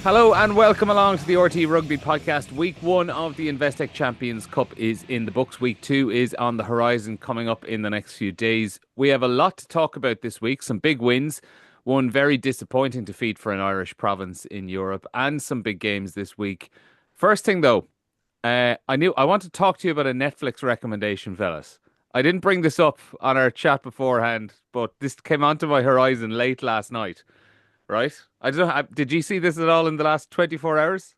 Hello and welcome along to the RTÉ Rugby podcast. Week 1 of the Investec Champions Cup is in the books. Week 2 is on the horizon, coming up in the next few days. We have a lot to talk about this week. Some big wins, one very disappointing defeat for an Irish province in Europe, and some big games this week. First thing though, I want to talk to you about a Netflix recommendation, fellas. I didn't bring this up on our chat beforehand, but this came onto my horizon late last night. Right? I don't know. Did you see this at all in the last 24 hours?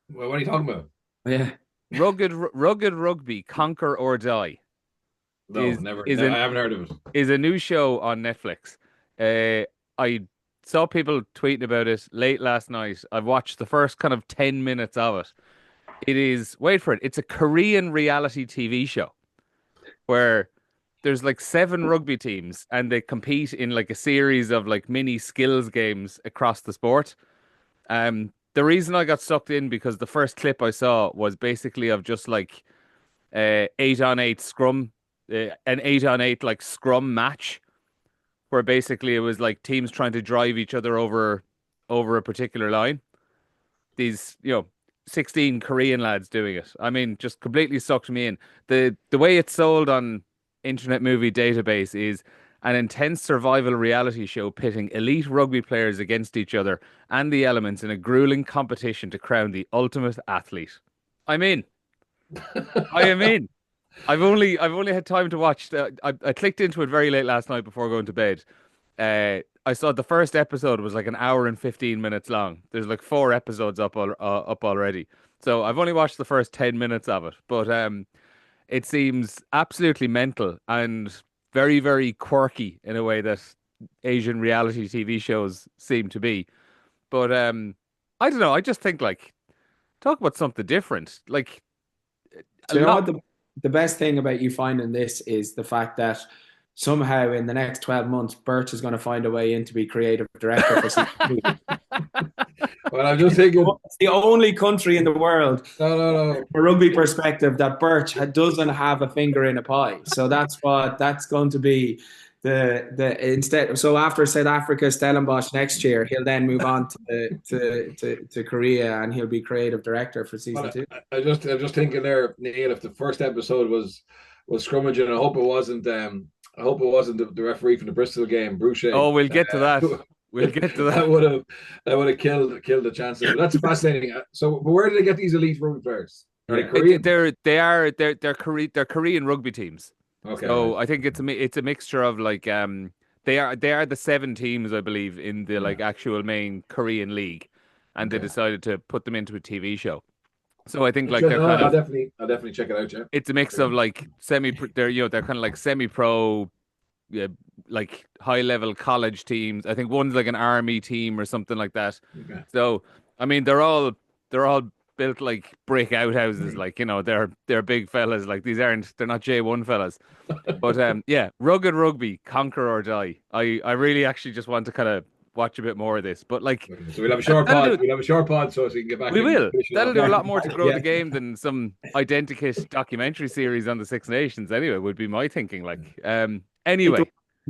Well, what are you talking about? Yeah. Rugged Rugby, Conquer or Die. No, never. I haven't heard of it. Is a new show on Netflix. I saw people tweeting about it late last night. I've watched the first kind of 10 minutes of it. It is, wait for it, it's a Korean reality TV show where there's like 7 rugby teams and they compete in like a series of like mini skills games across the sport. The reason I got sucked in because the first clip I saw was basically of just like 8-on-8 scrum, an 8-on-8 like scrum match, where basically it was like teams trying to drive each other over a particular line. These, 16 Korean lads doing it. I mean, just completely sucked me in. The way it's sold on Internet Movie Database is an intense survival reality show pitting elite rugby players against each other and the elements in a grueling competition to crown the ultimate athlete. I'm in. I am in. I've only had time to watch. I clicked into it very late last night before going to bed. I saw the first episode was like an hour and 15 minutes long. There's like 4 episodes up already. So I've only watched the first 10 minutes of it, but it seems absolutely mental and very, very quirky in a way that Asian reality TV shows seem to be. But I don't know. I just think like talk about something different. Like, Do you know what the best thing about you finding this is the fact that somehow in the next 12 months, Birch is going to find a way in to be creative director for season 2. Well, I'm just thinking It's the only country in the world, no. from a rugby perspective, that Birch doesn't have a finger in a pie. So that's going to be the instead. So after South Africa, Stellenbosch next year, he'll then move on to Korea, and he'll be creative director for season 2. I'm just thinking there, Neil, if the first episode was scrummaging, I hope it wasn't. I hope it wasn't the referee from the Bristol game, Bruce. Oh, we'll get to that. We'll get to that. That would have killed the chances. But that's fascinating. So, but where do they get these elite rugby players? Are they Korean? They're Korean rugby teams. Okay. So I think it's a mixture of like they are the 7 teams, I believe, in the like actual main Korean league, and they decided to put them into a TV show. So I think like I'll definitely check it out. Yeah, it's a mix of like they're kind of like semi-pro, like high-level college teams. I think one's like an army team or something like that. Okay. So I mean they're all built like brick outhouses, like they're big fellas. Like they're not J1 fellas. But yeah, rugged rugby, conquer or die. I really actually just want to kind of watch a bit more of this, but like, so we'll have a short pod. We'll have a short pod so we can get back. We will. That'll do a lot more to grow the game than some identikit documentary series on the Six Nations. Anyway, would be my thinking. Like, anyway,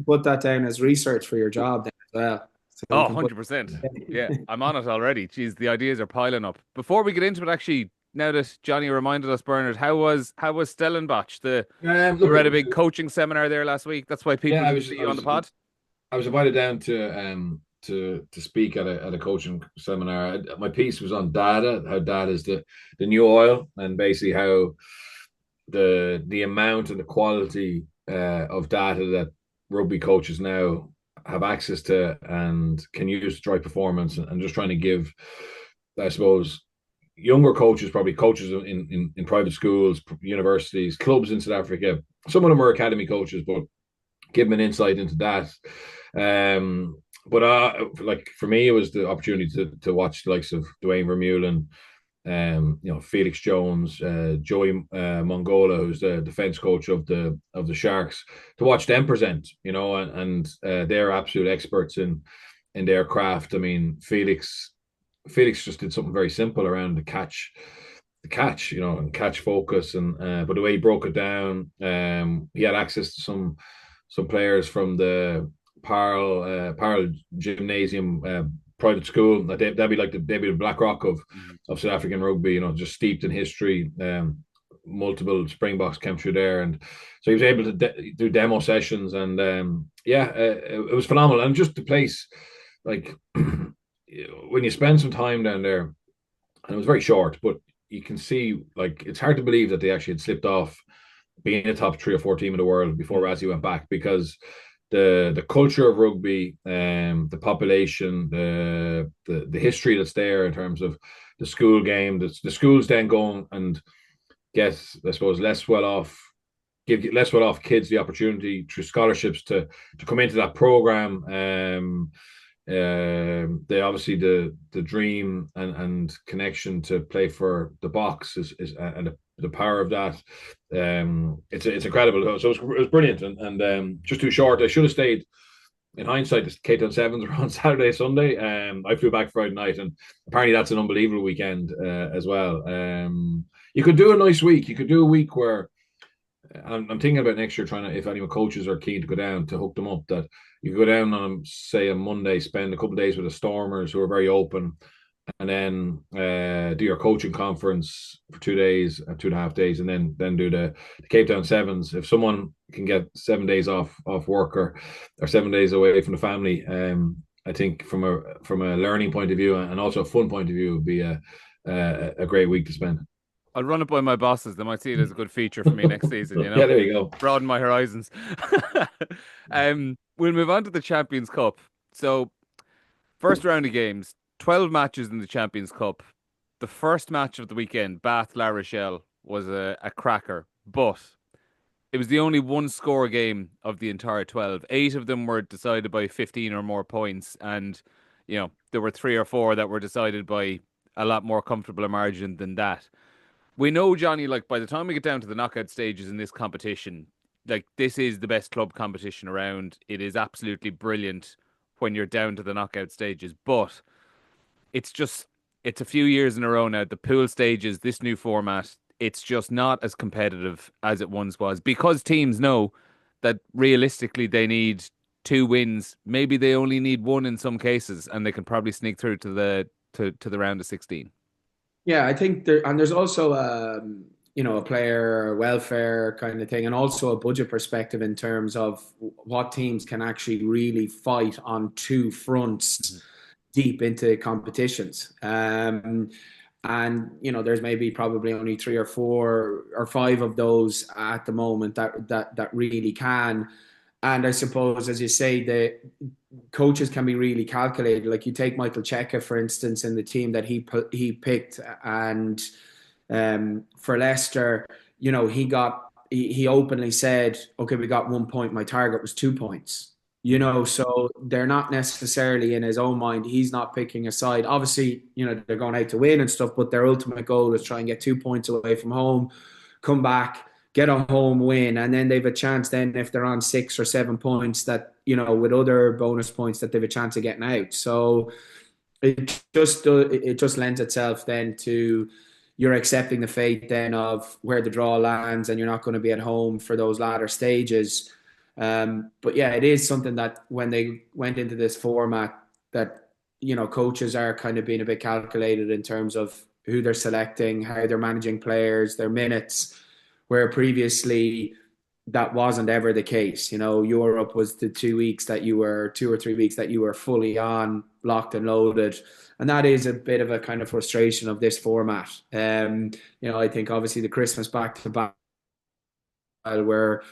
put that down as research for your job then as well. So 100%. Yeah, I'm on it already. Jeez, the ideas are piling up. Before we get into it, actually, now that Johnny reminded us, Bernard, how was Stellenbosch? We had a big coaching seminar there last week. That's why people see you on the pod. I was invited down to speak at a coaching seminar. My piece was on data, how data is the new oil, and basically how the amount and the quality of data that rugby coaches now have access to and can use to drive performance, and just trying to give, I suppose, younger coaches, probably coaches in private schools, universities, clubs in South Africa. Some of them are academy coaches, but give them an insight into that. But like for me, it was the opportunity to watch the likes of Dwayne Vermeulen, Felix Jones, Joey Mongola, who's the defense coach of the Sharks, to watch them present, and they're absolute experts in their craft. I mean, Felix just did something very simple around the catch, and catch focus, and but the way he broke it down, he had access to some players from the Parl Gymnasium private school. They'd be like they'd be the Black Rock of South African rugby. Just steeped in history. Multiple Springboks came through there, and so he was able to do demo sessions, and it was phenomenal. And just the place, like when you spend some time down there, and it was very short, but you can see, like, it's hard to believe that they actually had slipped off being a top 3 or 4 team in the world before Rassie went back, because the culture of rugby, the population, the history that's there in terms of the school game, the schools then going and get, I suppose, give less well off kids the opportunity through scholarships to come into that program. They obviously the dream and connection to play for the Boks is and the power of that. It's incredible. So it was brilliant, and just too short. I should have stayed. In hindsight, the Cape Town Sevens were on Saturday, Sunday. I flew back Friday night, and apparently that's an unbelievable weekend as well. You could do a nice week. You could do a week where I'm thinking about next year, trying to, if anyone coaches are keen to go down, to hook them up, that you could go down on, say, a Monday, spend a couple of days with the Stormers, who are very open, and then do your coaching conference for 2 days, 2.5 days, and then do the Cape Town Sevens. If someone can get 7 days off work, or 7 days away from the family, I think from a learning point of view and also a fun point of view, it would be a great week to spend. I'll run it by my bosses. They might see it as a good feature for me next season, Yeah, there you go. Broaden my horizons. We'll move on to the Champions Cup. So, first round of games, 12 matches in the Champions Cup. The first match of the weekend, Bath La Rochelle, was a cracker, but it was the only one score game of the entire 12. 8 of them were decided by 15 or more points, and there were 3 or 4 that were decided by a lot more comfortable a margin than that. We know, Johnny, like, by the time we get down to the knockout stages in this competition, like, this is the best club competition around. It is absolutely brilliant when you're down to the knockout stages, but it's a few years in a row now. The pool stages, this new format, it's just not as competitive as it once was, because teams know that realistically they need 2 wins. Maybe they only need 1 in some cases, and they can probably sneak through to the round of 16. Yeah, I think there's also a player welfare kind of thing, and also a budget perspective in terms of what teams can actually really fight on 2 fronts deep into competitions. And there's maybe probably only 3 or 4 or 5 of those at the moment that really can. And I suppose, as you say, the coaches can be really calculated. Like, you take Michael Cheika, for instance, in the team that he picked, and for Leicester, he openly said, "Okay, we got 1 point. My target was 2 points." So they're not necessarily, in his own mind, he's not picking a side. Obviously, they're going out to win and stuff, but their ultimate goal is try and get 2 points away from home, come back, get a home win, and then they've a chance then, if they're on 6 or 7 points, that, with other bonus points, that they've a chance of getting out. So it just lends itself then to, you're accepting the fate then of where the draw lands, and you're not going to be at home for those latter stages. But yeah, it is something that when they went into this format, that, coaches are kind of being a bit calculated in terms of who they're selecting, how they're managing players, their minutes, where previously that wasn't ever the case. Europe was the 2 weeks that you were 2 or 3 weeks that you were fully on, locked and loaded. And that is a bit of a kind of frustration of this format. I think obviously the Christmas back to back were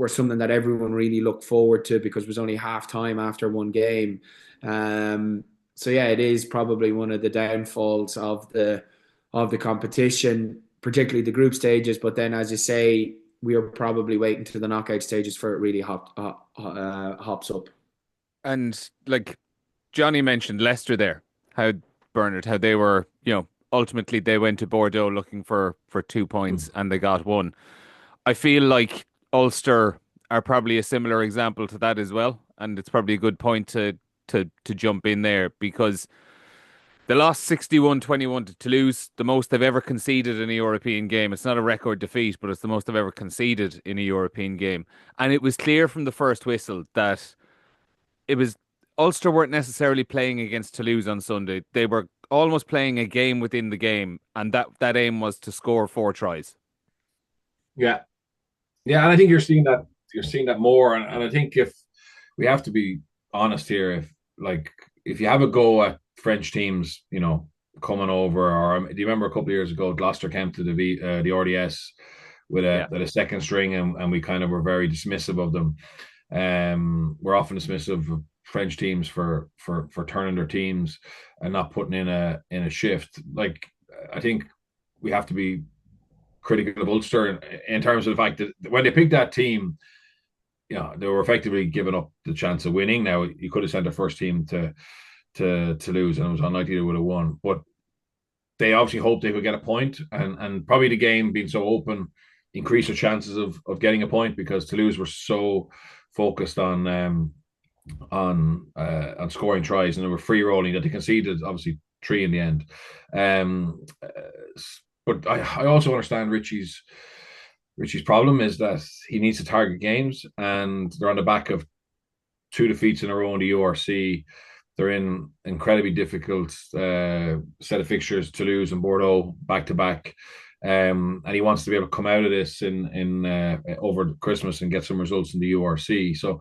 something that everyone really looked forward to, because it was only half time after one game. So yeah, it is probably one of the downfalls of the competition, particularly the group stages. But then, as you say, we are probably waiting to the knockout stages for it really hops up. And like Johnny mentioned, Leicester there, how they were, ultimately they went to Bordeaux looking for 2 points and they got 1. I feel like Ulster are probably a similar example to that as well, and it's probably a good point to jump in there, because they lost 61-21 to Toulouse, the most they've ever conceded in a European game. It's not a record defeat, but it's the most they've ever conceded in a European game. And it was clear from the first whistle that it was Ulster weren't necessarily playing against Toulouse on Sunday. They were almost playing a game within the game, and that aim was to score 4 tries. Yeah, yeah, and I think you're seeing that more, and I think if we have to be honest here, if you have a go at French teams, coming over, or do you remember a couple of years ago, Gloucester came to the RDS with Yeah. a second string, and we kind of were very dismissive of them. We're often dismissive of French teams for turning their teams and not putting in a shift. Like, I think we have to be critical of Ulster in terms of the fact that when they picked that team, they were effectively giving up the chance of winning. Now, you could have sent their first team to lose, and it was unlikely they would have won. But they obviously hoped they could get a point, and probably the game being so open increased their chances of getting a point, because Toulouse were so focused on scoring tries, and they were free rolling that they conceded obviously 3 in the end. But I also understand Richie's problem is that he needs to target games, and they're on the back of 2 defeats in a row in the URC. They're in incredibly difficult set of fixtures, Toulouse and Bordeaux back to back. And he wants to be able to come out of this in over Christmas and get some results in the URC. So,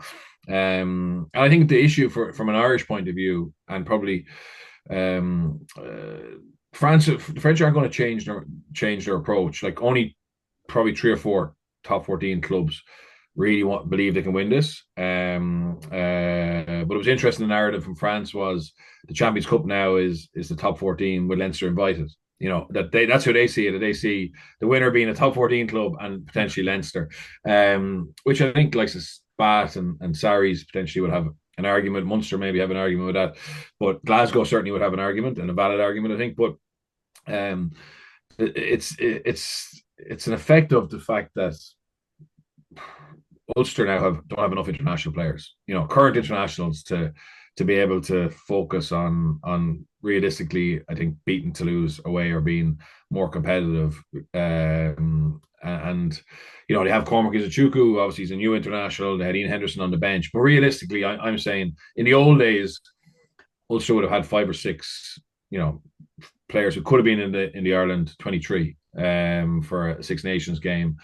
and I think the issue from an Irish point of view, and probably the French aren't going to change their approach. Like, only probably 3 or 4 top 14 clubs really believe they can win this. But it was interesting. The narrative from France was the Champions Cup now is the top 14 with Leinster invited. That's who they see it. They see the winner being a top 14 club and potentially Leinster, which I think, like, Spat and Sarries potentially would have an argument. Munster maybe have an argument with that, but Glasgow certainly would have an argument, and a valid argument, I think. But it's an effect of the fact that Ulster now don't have enough international players, current internationals, to be able to focus on realistically, I think, beating Toulouse away or being more competitive. And they have Cormac Izuchuku, obviously he's a new international. They had Ian Henderson on the bench, but realistically, I'm saying in the old days, Ulster would have had 5 or 6, players who could have been in the Ireland 23 for a Six Nations game.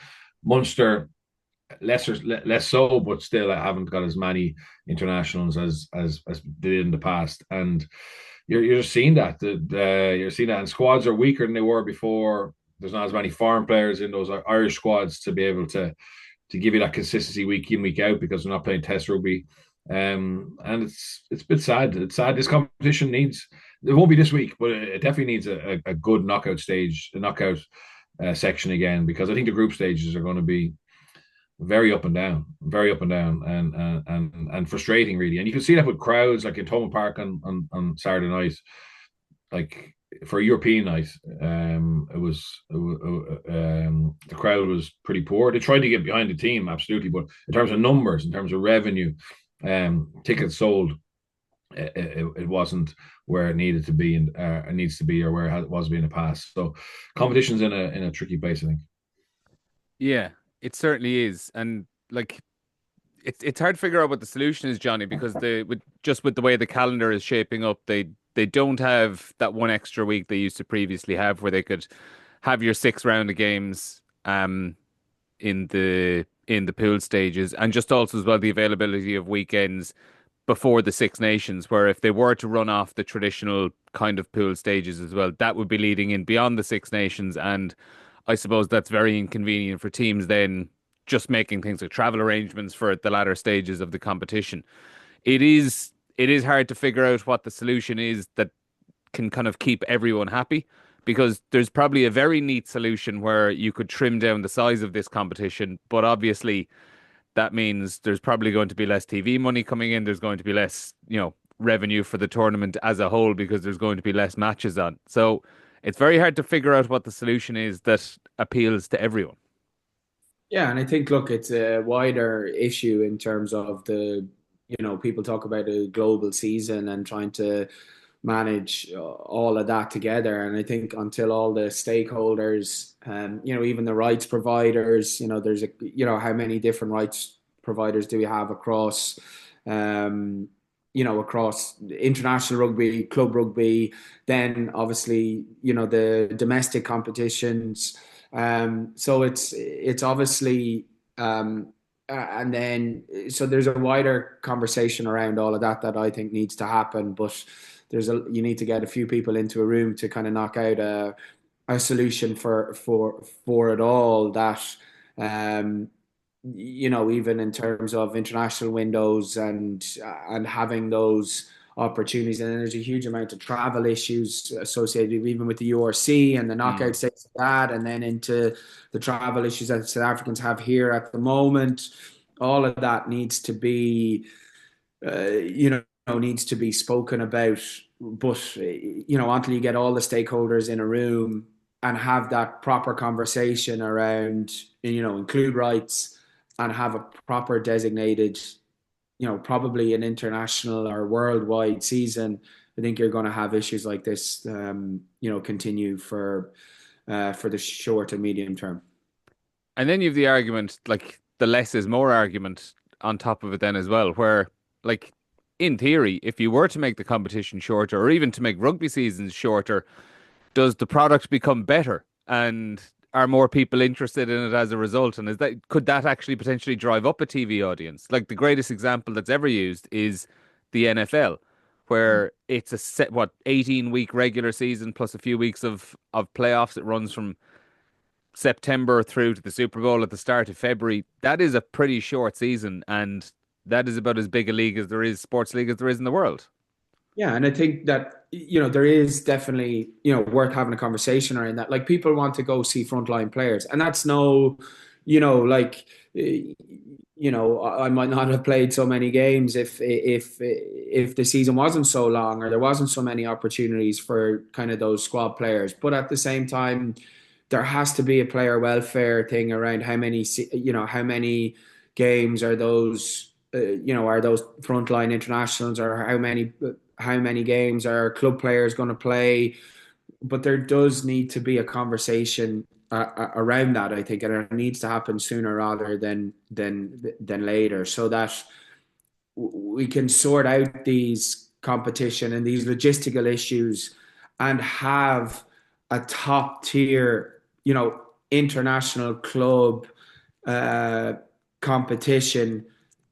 Munster, less so, but still I haven't got as many internationals as they did in the past, and you're just seeing that you're seeing that, and squads are weaker than they were before. There's not as many foreign players in those Irish squads to be able to give you that consistency week in, week out, because they're not playing Test rugby. And it's a bit sad. It's sad. This competition needs. It won't be this week, but it definitely needs a good knockout stage, a knockout section again, because I think the group stages are going to be very up and down, and frustrating, really. And you can see that with crowds, like in Thomond Park on Saturday night, like for a European night, the crowd was pretty poor. They tried to get behind the team, absolutely, but in terms of numbers, in terms of revenue, tickets sold, it wasn't where it needed to be, and it needs to be, or where it was being in the past. So competition's in a tricky place, I think. Yeah, it certainly is, and like it's hard to figure out what the solution is, Johnny, because with the way the calendar is shaping up, they don't have that one extra week they used to previously have, where they could have your 6 round of games in the pool stages, and just also as well the availability of weekends before the Six Nations, where if they were to run off the traditional kind of pool stages as well, that would be leading in beyond the Six Nations. And I suppose that's very inconvenient for teams then, just making things like travel arrangements for the latter stages of the competition. It is hard to figure out what the solution is that can kind of keep everyone happy, because there's probably a very neat solution where you could trim down the size of this competition, but obviously that means there's probably going to be less TV money coming in. There's going to be less, revenue for the tournament as a whole, because there's going to be less matches on. So it's very hard to figure out what the solution is that appeals to everyone. Yeah, and I think, look, it's a wider issue in terms of people talk about a global season and trying to manage all of that together. And I think until all the stakeholders, even the rights providers, there's how many different rights providers do we have across across international rugby, club rugby, then obviously, the domestic competitions. So it's obviously, and then so there's a wider conversation around all of that I think needs to happen. But you need to get a few people into a room to kind of knock out a solution for it all that. Um, even in terms of international windows and having those opportunities, and then there's a huge amount of travel issues associated even with the URC and the knockout stages of that, and then into the travel issues that South Africans have here at the moment. All of that needs to be, needs to be spoken about. But until you get all the stakeholders in a room and have that proper conversation around, include rights and have a proper designated, probably an international or worldwide season, I think you're going to have issues like this, continue for the short and medium term. And then you have the argument, like the less is more argument on top of it then as well, where like in theory, if you were to make the competition shorter or even to make rugby seasons shorter, does the product become better? And are more people interested in it as a result? And could that actually potentially drive up a TV audience? Like the greatest example that's ever used is the NFL, where it's a 18-week regular season plus a few weeks of playoffs. It runs from September through to the Super Bowl at the start of February. That is a pretty short season, and that is about as big a league as there is, sports league as there is in the world. Yeah, and I think that, there is definitely, worth having a conversation around that. Like people want to go see frontline players, and that's no, like, I might not have played so many games if the season wasn't so long or there wasn't so many opportunities for kind of those squad players. But at the same time, there has to be a player welfare thing around how many games are those, are those frontline internationals, or how many games are club players going to play. But there does need to be a conversation around that, I think, and it needs to happen sooner rather than later, so that we can sort out these competition and these logistical issues and have a top tier, international club competition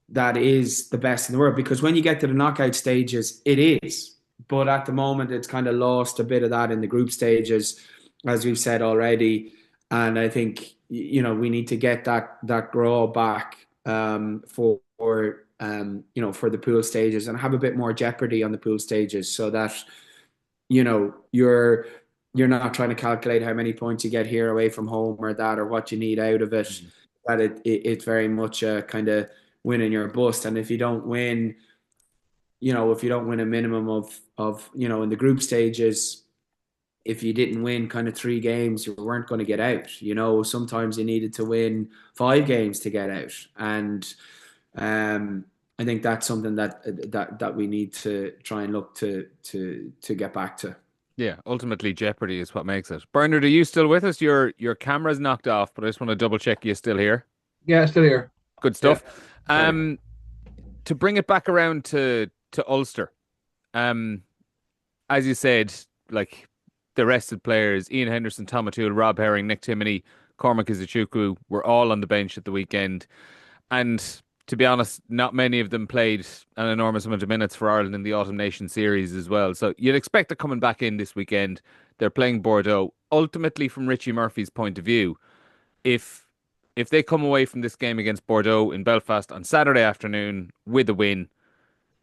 that is the best in the world. Because when you get to the knockout stages, it is. But at the moment, it's kind of lost a bit of that in the group stages, as we've said already. And I think, we need to get that grow back for the pool stages and have a bit more jeopardy on the pool stages, so that, you're not trying to calculate how many points you get here away from home or that, or what you need out of it. Mm-hmm. That it's very much a kind of winning your bust. And if you don't win, a minimum of in the group stages, if you didn't win kind of 3 games, you weren't going to get out. Sometimes you needed to win 5 games to get out. And I think that's something that we need to try and look to get back to. Yeah, ultimately jeopardy is what makes it. Bernard, are you still with us? Your camera's knocked off, but I just want to double check you're still here. Yeah, still here. Good stuff. Yeah. To bring it back around to Ulster, as you said, like the rested players, Ian Henderson, Tom O'Toole, Rob Herring, Nick Timoney, Cormac Izuchukwu were all on the bench at the weekend. And to be honest, not many of them played an enormous amount of minutes for Ireland in the Autumn Nation series as well. So you'd expect they're coming back in this weekend. They're playing Bordeaux. Ultimately, from Richie Murphy's point of view, if they come away from this game against Bordeaux in Belfast on Saturday afternoon with a win,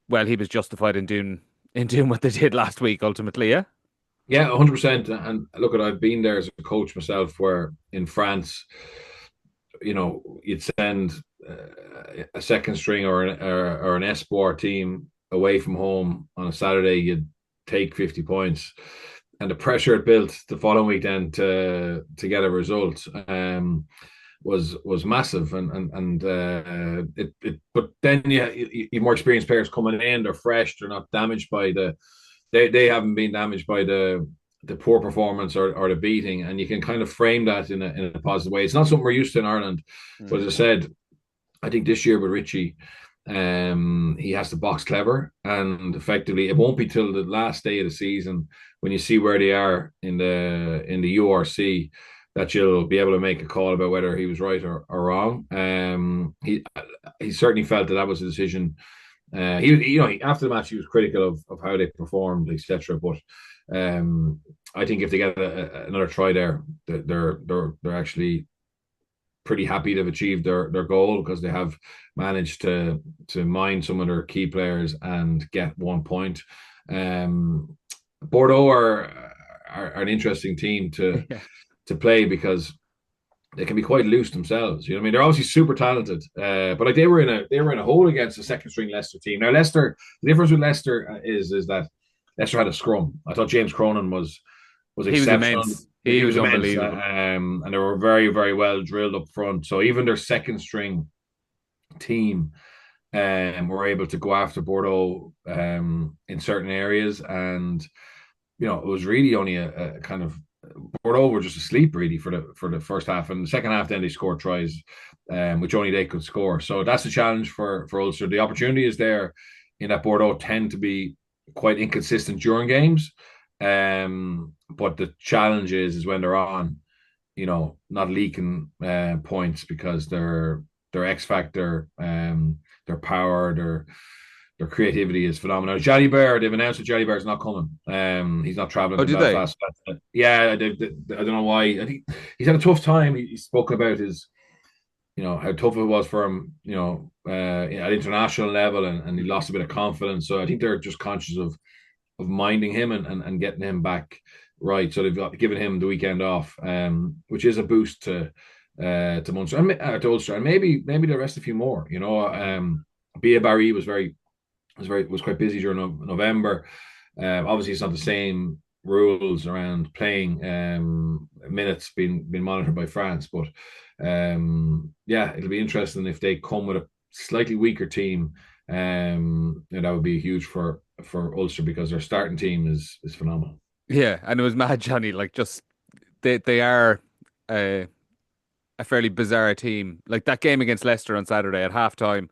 well, he was justified in doing what they did last week, ultimately, yeah? Yeah, 100%. And look, I've been there as a coach myself, where in France, you'd send a second string or an espoir team away from home on a Saturday, you'd take 50 points. And the pressure it built the following week then to get a result was massive. But then you more experienced players coming in, they're fresh, they're not damaged by they haven't been damaged by the poor performance or the beating, and you can kind of frame that in a positive way. It's not something we're used to in Ireland, but as I said, I think this year with Richie, He has to box clever, and effectively, it won't be till the last day of the season when you see where they are in the URC that you'll be able to make a call about whether he was right or wrong. He certainly felt that was a decision. After the match, he was critical of how they performed, etc. But I think if they get another try there, they're actually pretty happy to have achieved their goal, because they have managed to mine some of their key players and get 1 point. Bordeaux are an interesting team to play, because they can be quite loose themselves. You know what I mean? They're obviously super talented, but like they were in a hole against a second string Leicester team. Now Leicester, the difference with Leicester is that Leicester had a scrum. I thought James Cronin was exceptional. He was immense, unbelievable. and they were very, very well drilled up front. So even their second string team were able to go after Bordeaux in certain areas, and it was really only a kind of Bordeaux were just asleep really for the first half, and the second half then they scored tries, which only they could score. So that's the challenge for Ulster. The opportunity is there in that Bordeaux tend to be quite inconsistent during games, but the challenge is when they're on, not leaking points, because their X factor, their power, their creativity is phenomenal. Jalibert, they've announced that Jalibert is not coming. He's not traveling to Belfast. Yeah, I don't know why. I think he's had a tough time. He's spoken about his, how tough it was for him, at international level, and he lost a bit of confidence. So I think they're just conscious of minding him and getting him back right. So they've given him the weekend off, which is a boost to Munster and to Ulster, and maybe the rest a few more. Bia Barry was quite busy during November. Obviously, it's not the same rules around playing minutes being monitored by France, but it'll be interesting if they come with a slightly weaker team. That would be huge for Ulster, because their starting team is phenomenal. Yeah, and it was mad, Johnny. Like, just they are a fairly bizarre team. Like that game against Leicester on Saturday at halftime,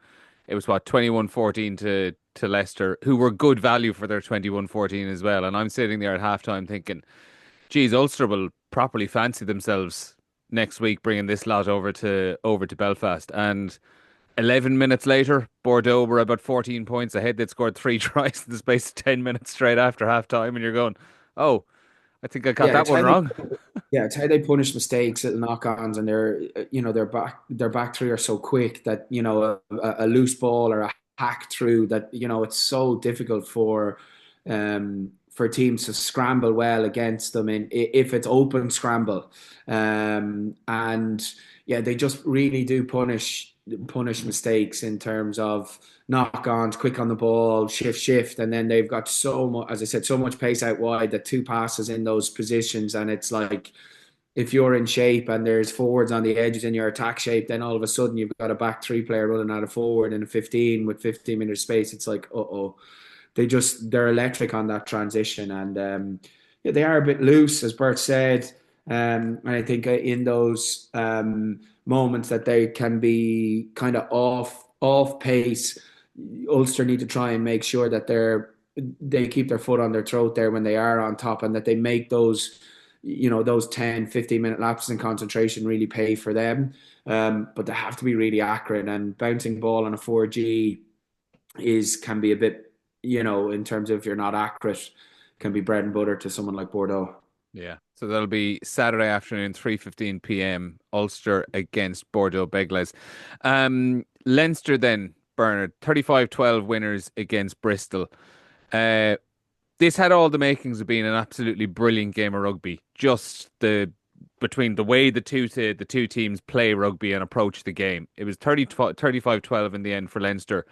it was 21-14 to Leicester, who were good value for their 21-14 as well. And I'm sitting there at halftime thinking, geez, Ulster will properly fancy themselves next week bringing this lot over to Belfast. And 11 minutes later, Bordeaux were about 14 points ahead. They'd scored 3 tries in the space of 10 minutes straight after half time. And you're going, oh, I think I got that one wrong. It's how they punish mistakes at knock-ons, and their back three are so quick that, a loose ball or a hack through that, it's so difficult for teams to scramble well against them if it's open scramble. They just really do punish mistakes in terms of knock-ons, quick on the ball, shift, and then they've got so much, as I said, so much pace out wide that 2 passes in those positions, and it's like, if you're in shape and there's forwards on the edges in your attack shape, then all of a sudden you've got a back 3 player running out of forward in a 15 with 15 minutes space. It's like, they're electric on that transition, and they are a bit loose, as Bert said. And I think in those moments that they can be kind of off pace, Ulster need to try and make sure that they keep their foot on their throat there when they are on top, and that they make those 10-15 minute lapses in concentration really pay for them. But they have to be really accurate, and bouncing ball on a 4G can be a bit, in terms of if you're not accurate, can be bread and butter to someone like Bordeaux. Yeah, so that'll be Saturday afternoon, 3:15 p.m. Ulster against Bordeaux Begles. Leinster then, Bernard, 35-12 winners against Bristol. This had all the makings of being an absolutely brilliant game of rugby. Just between the way the two teams play rugby and approach the game. It was 35-12 in the end for Leinster.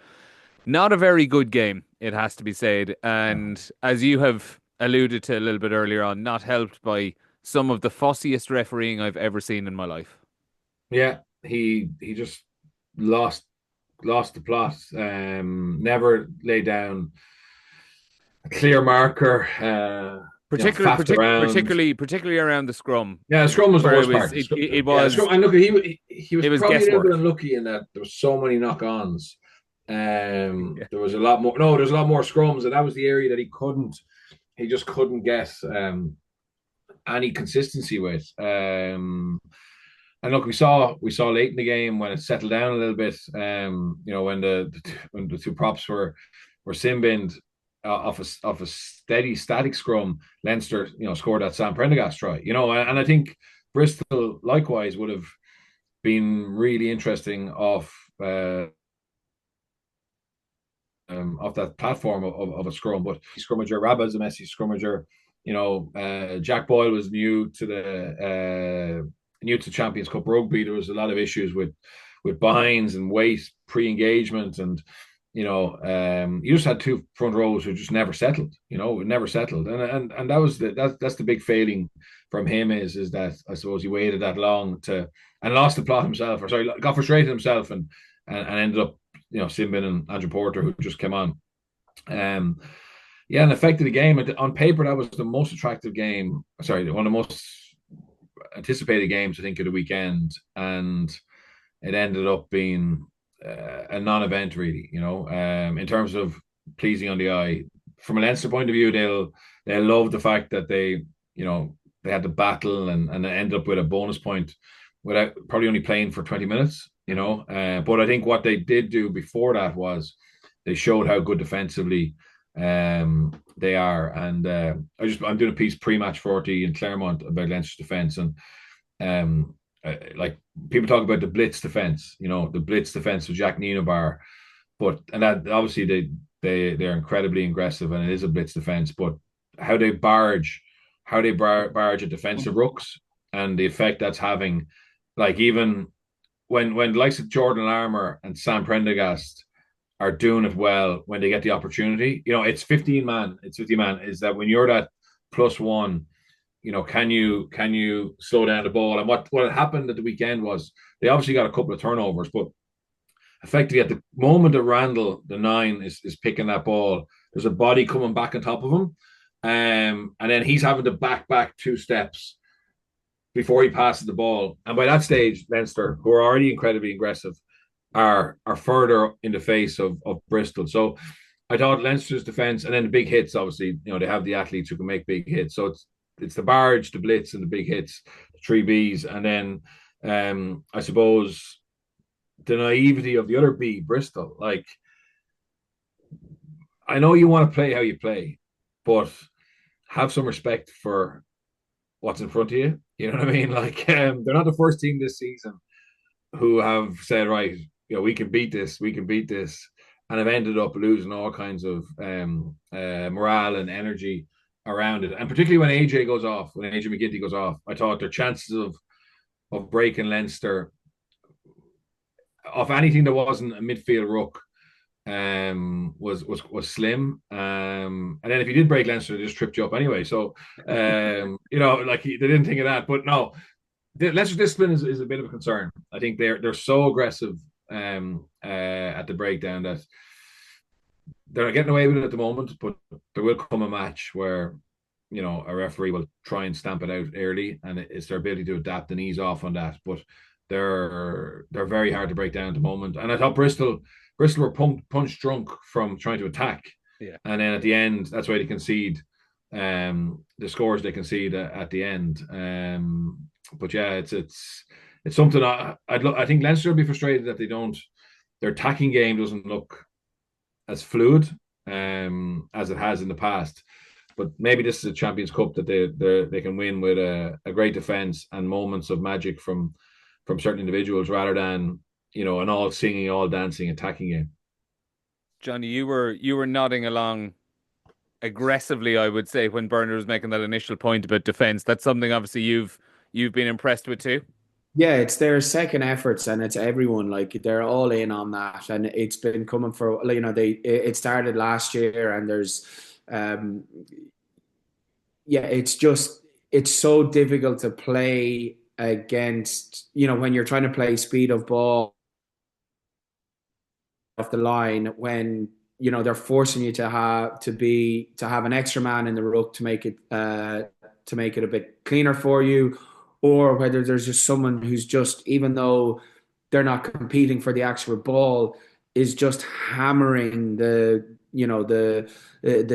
Not a very good game, it has to be said. And as you have alluded to a little bit earlier on, not helped by some of the fussiest refereeing I've ever seen in my life. Yeah, he just lost the plot. Never laid down a clear marker. Particularly around the scrum. Yeah, the scrum was the worst part. It was. And look, he was probably a little bit unlucky in that there was so many knock-ons Yeah. There was a lot more. No, there's a lot more scrums, and that was the area that he just couldn't get any consistency with. And look, we saw late in the game when it settled down a little bit. When the two props were sin binned off a steady static scrum, Leinster scored that Sam Prendergast try. And I think Bristol likewise would have been really interesting off that platform of a scrum. But scrummager, Rabba's a messy scrummager. Jack Boyle was new to Champions Cup rugby. There was a lot of issues with binds and weight pre-engagement, and you just had two front rows who just never settled. Never settled, and that's the big failing from him is that I suppose he waited that long and lost the plot himself, or sorry, got frustrated himself and ended up Simbin and Andrew Porter who just came on. And affected the game. On paper, that was the most attractive game. Sorry, one of the most anticipated games I think of the weekend, and it ended up being a non-event really. In terms of pleasing on the eye. From a Leinster point of view, they'll love the fact that they had the battle and ended up with a bonus point without probably only playing for 20 minutes. But I think what they did do before that was they showed how good defensively they are. And I'm doing a piece pre-match for RTÉ in Claremont about Leinster's defence, and like people talk about the blitz defence, the blitz defence of Jack Nienaber, and that obviously they're incredibly aggressive and it is a blitz defence, but how they barge at defensive rooks and the effect that's having, like even when the likes of Jordan Larmour and Sam Prendergast are doing it well when they get the opportunity. It's 15 man. It's 50 man. Is that when you're that +1, can you slow down the ball? And what happened at the weekend was they obviously got a couple of turnovers, but effectively at the moment that Randall, the 9, is picking that ball, there's a body coming back on top of him. And then he's having to back 2 steps before he passes the ball. And by that stage, Leinster, who are already incredibly aggressive, are further in the face of Bristol. So I thought Leinster's defence, and then the big hits, obviously, they have the athletes who can make big hits. So it's the barge, the blitz, and the big hits, the 3 Bs. And then I suppose the naivety of the other B, Bristol. Like, I know you want to play how you play, but have some respect for what's in front of you. You know what I mean? Like, they're not the first team this season who have said, right, we can beat this, and have ended up losing all kinds of morale and energy around it. And particularly when AJ McGinty goes off, I thought their chances of breaking Leinster off anything that wasn't a midfield ruck was slim. And then if you did break Leinster, they just tripped you up anyway. So like they didn't think of that. But no, the Leinster discipline is a bit of a concern. I think they're so aggressive at the breakdown that they're not getting away with it at the moment, but there will come a match where a referee will try and stamp it out early, and it's their ability to adapt and ease off on that. But they're very hard to break down at the moment. And I thought Bristol were punch drunk from trying to attack. Yeah. And then at the end, that's why they concede the scores they concede at the end. But yeah, it's something I think Leinster will be frustrated that their attacking game doesn't look as fluid as it has in the past. But maybe this is a Champions Cup that they can win with a great defense and moments of magic from certain individuals rather than an all singing, all dancing attacking game. Johnny, you were nodding along aggressively, I would say, when Bernard was making that initial point about defense. That's something obviously you've been impressed with too. Yeah, it's their second efforts, and it's everyone, like, they're all in on that, and it's been coming for it started last year, and there's it's so difficult to play against when you're trying to play speed of ball off the line when they're forcing you to have an extra man in the ruck to make it a bit cleaner for you, or whether there's just someone who's just, even though they're not competing for the actual ball, is just hammering the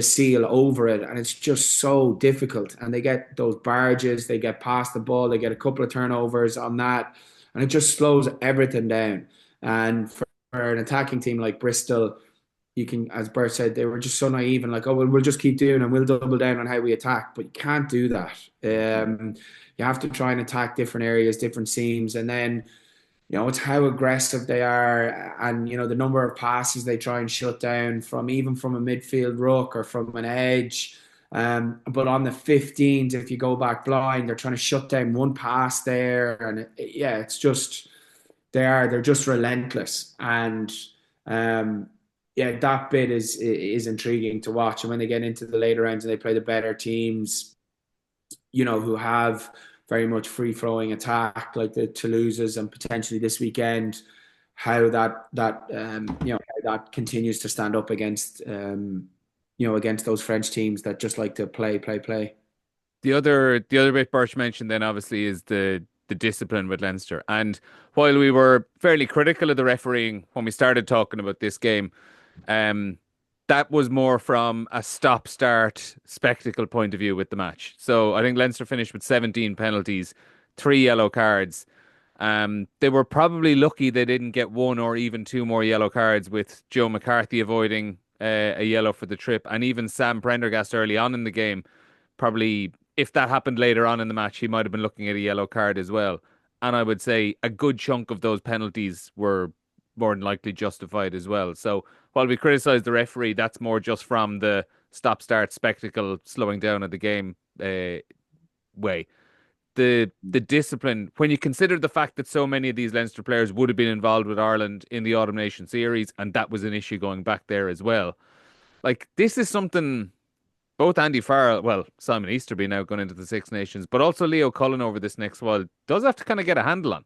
seal over it, and it's just so difficult. And they get those barges, they get past the ball, they get a couple of turnovers on that, and it just slows everything down. And for an attacking team like Bristol, you can, as Bert said, they were just so naive and like, oh, well, we'll just keep doing and we'll double down on how we attack. But you can't do that. You have to try and attack different areas, different seams, and then it's how aggressive they are, and the number of passes they try and shut down even from a midfield ruck or from an edge. But on the 15s, if you go back blind, they're trying to shut down one pass there, and it's just they're just relentless, and that bit is intriguing to watch. And when they get into the later rounds and they play the better teams, who have very much free-flowing attack like the Toulouses and potentially this weekend, how that continues to stand up against against those French teams that just like to play. The other bit Birch mentioned then obviously is the discipline with Leinster. And while we were fairly critical of the refereeing when we started talking about this game, that was more from a stop-start spectacle point of view with the match. So I think Leinster finished with 17 penalties, 3 yellow cards. They were probably lucky they didn't get 1 or even 2 more yellow cards, with Joe McCarthy avoiding a yellow for the trip. And even Sam Prendergast early on in the game, probably if that happened later on in the match, he might have been looking at a yellow card as well. And I would say a good chunk of those penalties were more than likely justified as well. So while we criticise the referee, that's more just from the stop-start spectacle slowing down of the game way. The discipline, when you consider the fact that so many of these Leinster players would have been involved with Ireland in the Autumn Nation Series, and that was an issue going back there as well. Like, this is something both Andy Farrell, well, Simon Easterby now going into the Six Nations, but also Leo Cullen over this next while, does have to kind of get a handle on.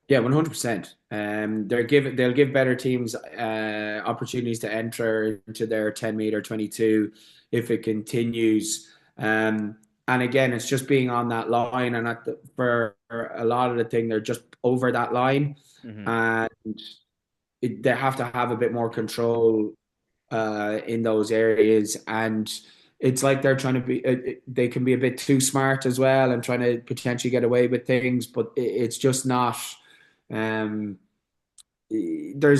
Yeah, 100%. They'll give better teams opportunities to enter into their 10-meter 22 if it continues. And again, it's just being on that line, and for a lot of the thing, they're just over that line, and they have to have a bit more control in those areas. And it's like they're trying to be, they can be a bit too smart as well and trying to potentially get away with things, but it's just not. There's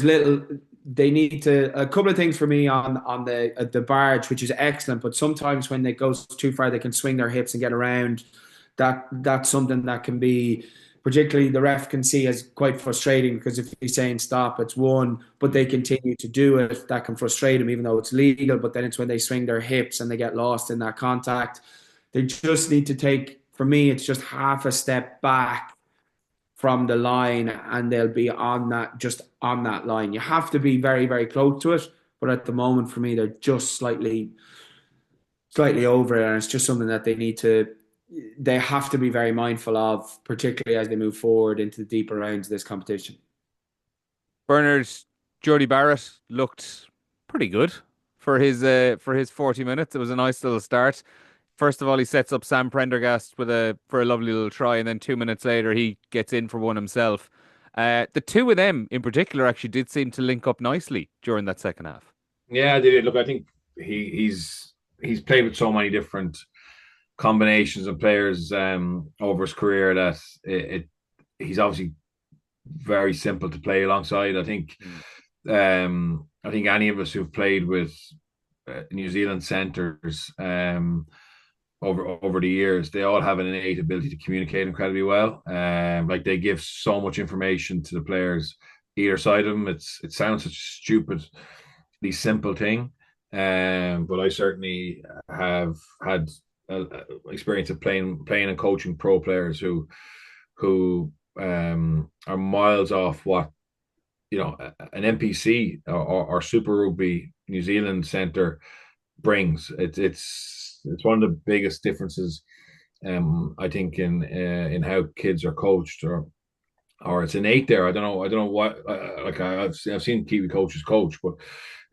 little. They need to, a couple of things for me on the barge, which is excellent, but sometimes when it goes too far, they can swing their hips and get around. That's something that can be, particularly the ref can see as quite frustrating, because if he's saying stop, it's one, but they continue to do it. That can frustrate them, even though it's legal. But then it's when they swing their hips and they get lost in that contact. They just need to take, for me, it's just half a step back from the line, and they'll be on that line. You have to be very, very close to it, but at the moment, for me, they're just slightly over it, and it's just something that they have to be very mindful of, particularly as they move forward into the deeper rounds of this competition. Bernard, Jordie Barrett looked pretty good for his 40 minutes. It was a nice little start. First of all, he sets up Sam Prendergast for a lovely little try, and then 2 minutes later, he gets in for one himself. The two of them in particular actually did seem to link up nicely during that second half. Yeah, they did. Look, I think he's played with so many different combinations of players over his career that he's obviously very simple to play alongside. I think any of us who've played with New Zealand centres over the years, they all have an innate ability to communicate incredibly well. Like, they give so much information to the players either side of them. It sounds such a stupidly simple thing, but I certainly have had experience of playing and coaching pro players who are miles off what an NPC or Super Rugby New Zealand centre brings. It's one of the biggest differences, I think, in how kids are coached, or it's innate there. I don't know what. Like, I've seen Kiwi coaches coach, but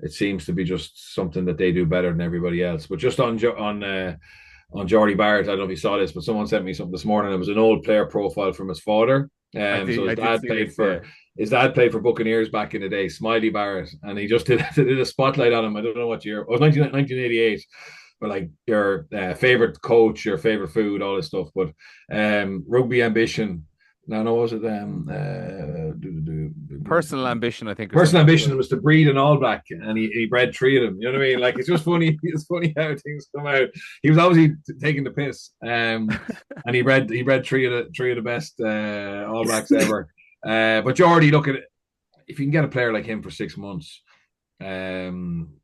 it seems to be just something that they do better than everybody else. But just on Jordie Barrett, I don't know if you saw this, but someone sent me something this morning. It was an old player profile from his father, So I did see this. Yeah. his dad played for Buccaneers back in the day, Smiley Barrett, and he just did a spotlight on him. I don't know what year. It was 1988. But like your favorite coach, your favorite food, all this stuff. But rugby ambition. No, what was it? Personal ambition, I think, or Personal something like ambition that. was to breed an All Black, and he bred three of them. You know what I mean? Like it's just funny. It's funny how things come out. He was obviously taking the piss, and he bred three of the best All Blacks ever. But you already look at it. If you can get a player like him for 6 months, um,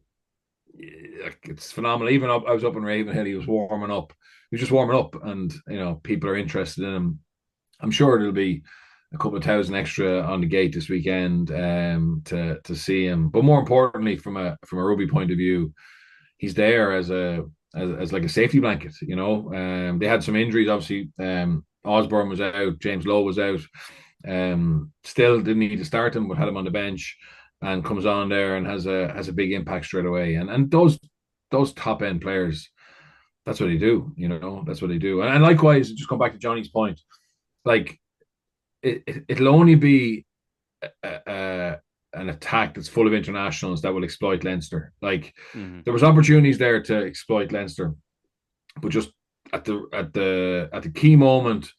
it's phenomenal. Even I was up in Ravenhill. He was warming up. He was just warming up, and people are interested in him. I'm sure there'll be a couple of thousand extra on the gate this weekend to see him. But more importantly, from a rugby point of view, he's there as like a safety blanket. They had some injuries. Obviously, Osborne was out. James Lowe was out. Still didn't need to start him, but had him on the bench and comes on there and has a big impact straight away. And those top end players, that's what they do. That's what they do. And likewise, just come back to Johnny's point, like it'll only be an attack that's full of internationals that will exploit Leinster. Like there was opportunities there to exploit Leinster, but just at the key moment,